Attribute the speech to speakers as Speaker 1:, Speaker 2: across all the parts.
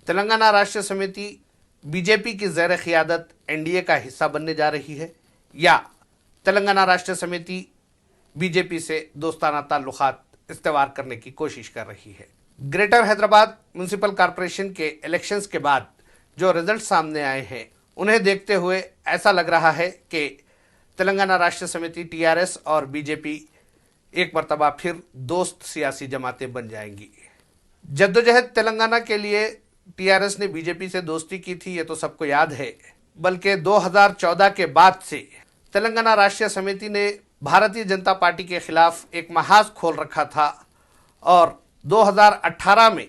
Speaker 1: Telangana Rashtra Samiti be J P کی زیر قیادت این ڈی اے کا حصہ بننے جا رہی ہے یا تلنگانہ راشٹر سمیتی بی جے پی سے دوستانہ تعلقات استوار کرنے کی کوشش کر رہی ہے۔ گریٹر حیدرآباد میونسپل کارپوریشن کے الیکشنز کے بعد جو رزلٹ سامنے آئے ہیں انہیں دیکھتے ہوئے ایسا لگ رہا ہے کہ تلنگانہ راشٹر سمیتی ٹی آر ایس اور بی جے پی ایک مرتبہ پھر دوست سیاسی جماعتیں بن جائیں گی۔ جدوجہد تلنگانہ کے لیے ٹی آر ایس نے بی جے پی سے دوستی کی تھی، یہ تو سب کو یاد ہے، بلکہ 2014 کے بعد سے تلنگانہ راشٹریہ سمیتی نے بھارتیہ جنتا پارٹی کے خلاف ایک محاذ کھول رکھا تھا، اور 2018 میں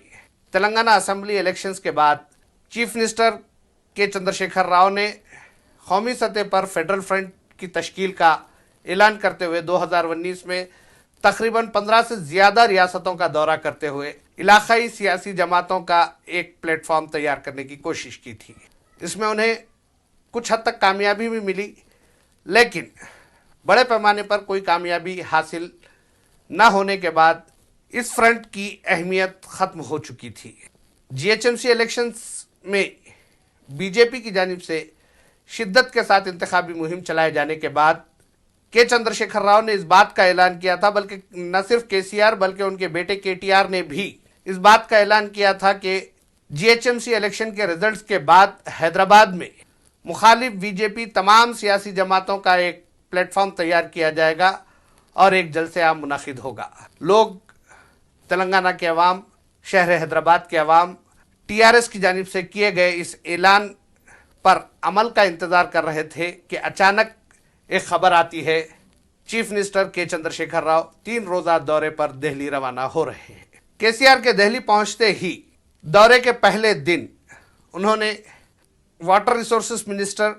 Speaker 1: تلنگانہ اسمبلی الیکشنز کے بعد چیف منسٹر کے چندرشیکھر راؤ نے قومی سطح پر فیڈرل فرنٹ کی تشکیل کا اعلان کرتے ہوئے 2019 میں تقریباً 15 سے زیادہ ریاستوں کا دورہ کرتے ہوئے علاقائی سیاسی جماعتوں کا ایک پلیٹ فارم تیار کرنے کی کوشش کی تھی۔ اس میں انہیں کچھ حد تک کامیابی بھی ملی، لیکن بڑے پیمانے پر کوئی کامیابی حاصل نہ ہونے کے بعد اس فرنٹ کی اہمیت ختم ہو چکی تھی۔ G H M C elections میں بی جے پی کی جانب سے شدت کے ساتھ انتخابی مہم چلائے جانے کے بعد کے چندرشیکھر راؤ نے اس بات کا اعلان کیا تھا، بلکہ نہ صرف کے سی آر بلکہ ان کے بیٹے کے ٹی آر نے بھی اس بات کا اعلان کیا تھا کہ G H M C election کے رزلٹس کے بعد حیدرآباد میں مخالف بی جے پی تمام سیاسی جماعتوں کا ایک پلیٹ فارم تیار کیا جائے گا اور ایک جلسہ عام منعقد ہوگا۔ لوگ، تلنگانہ کے عوام، شہر حیدرآباد کے عوام ٹی آر ایس کی جانب سے کیے گئے اس اعلان پر عمل کا انتظار کر رہے تھے کہ اچانک ایک خبر آتی ہے، چیف منسٹر کے چندرشیکھر راؤ 3 روزہ دورے پر دہلی روانہ ہو رہے ہیں۔ کے سی آر کے دہلی پہنچتے ہی دورے کے پہلے دن انہوں نے water resources minister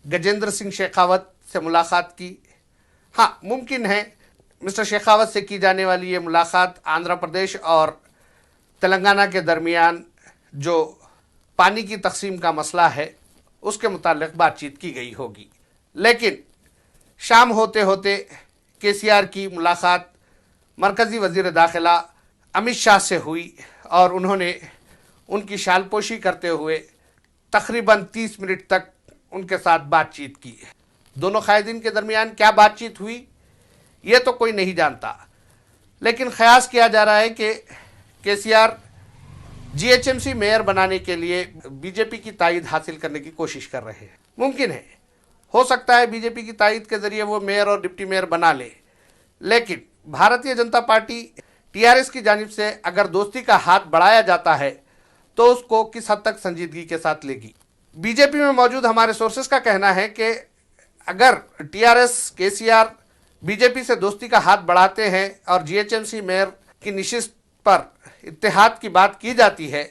Speaker 1: Gajendra Singh Shekhawat سے ملاقات کی۔ ہاں، ممکن ہے مسٹر شیخاوت سے کی جانے والی یہ ملاقات آندھرا پردیش اور تلنگانہ کے درمیان جو پانی کی تقسیم کا مسئلہ ہے اس کے متعلق بات چیت کی گئی ہوگی، لیکن شام ہوتے ہوتے کے سی آر کی ملاقات مرکزی وزیر داخلہ امت شاہ سے ہوئی اور انہوں نے ان کی شال پوشی کرتے ہوئے تقریباً 30 منٹ تک ان کے ساتھ بات چیت کی۔ دونوں قائدین کے درمیان کیا بات چیت ہوئی یہ تو کوئی نہیں جانتا، لیکن قیاس کیا جا رہا ہے کہ K C R G H M C mayor بنانے کے لیے بی جے پی کی تائید حاصل کرنے کی کوشش کر رہے ہیں۔ ممکن ہے، ہو سکتا ہے بی جے پی کی تائید کے ذریعے وہ میئر اور ڈپٹی میئر بنا لے، لیکن Bharatiya Janata party T R S کی جانب سے اگر دوستی کا ہاتھ بڑھایا جاتا ہے تو اس کو کس حد تک سنجیدگی کے ساتھ لے گی۔ بی جے پی میں موجود ہمارے سورسز کا کہنا ہے کہ اگر ٹی آر ایس، کے سی آر بی جے پی سے دوستی کا ہاتھ بڑھاتے ہیں اور G H M C mayor کی نشست پر اتحاد کی بات کی جاتی ہے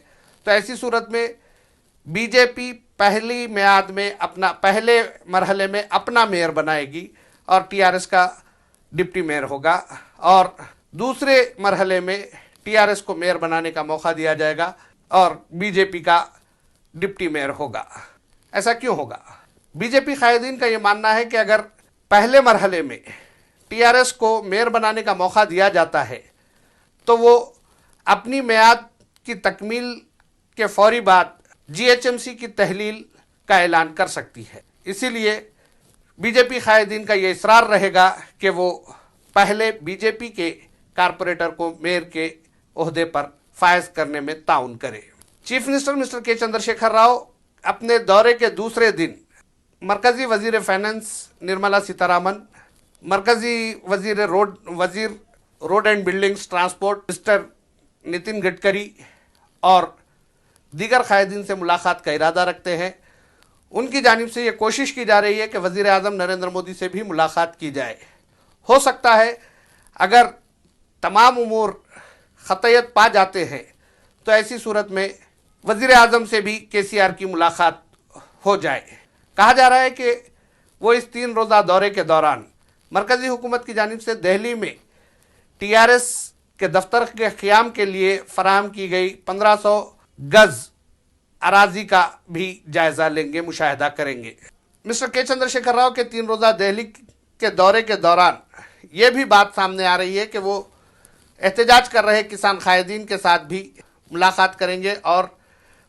Speaker 1: تو ایسی صورت میں بی جے پی پہلی میعاد میں پہلے مرحلے میں اپنا میئر بنائے گی اور ٹی آر ایس کا ڈپٹی میئر ہوگا، اور دوسرے مرحلے میں ٹی آر ایس کو میئر بنانے کا موقع دیا جائے گا اور بی جے پی کا ڈپٹی میئر ہوگا۔ ایسا کیوں ہوگا؟ بی جے پی قائدین کا یہ ماننا ہے کہ اگر پہلے مرحلے میں ٹی آر ایس کو میئر بنانے کا موقع دیا جاتا ہے تو وہ اپنی میعاد کی تکمیل کے فوری بعد جی ایچ ایم سی کی تحلیل کا اعلان کر سکتی ہے۔ اسی لیے بی جے پی قائدین کا یہ اصرار رہے گا کہ وہ پہلے بی جے پی کے کارپوریٹر کو میئر کے عہدے پر فائز کرنے میں تعاون کرے۔ چیف منسٹر مسٹر کے چندرشیکھر راؤ اپنے دورے کے دوسرے دن مرکزی وزیر فائنانس نرملا سیتارمن، مرکزی وزیر road and buildings transport mister Nitin Gadkari اور دیگر قائدین سے ملاقات کا ارادہ رکھتے ہیں۔ ان کی جانب سے یہ کوشش کی جا رہی ہے کہ وزیر اعظم نریندر مودی سے بھی ملاقات کی جائے۔ ہو سکتا ہے اگر تمام امور قطعیت پا جاتے ہیں تو ایسی صورت میں وزیر اعظم سے بھی کے سی آر کی ملاقات ہو جائے۔ کہا جا رہا ہے کہ وہ اس 3 روزہ دورے کے دوران مرکزی حکومت کی جانب سے دہلی میں ٹی آر ایس کے دفتر کے قیام کے لیے فراہم کی گئی 1500 گز اراضی کا بھی جائزہ لیں گے، مشاہدہ کریں گے۔ مسٹر کے چندرشیکھر راؤ کے 3 روزہ دہلی کے دورے کے دوران یہ بھی بات سامنے آ رہی ہے کہ وہ احتجاج کر رہے کسان قائدین کے ساتھ بھی ملاقات کریں گے اور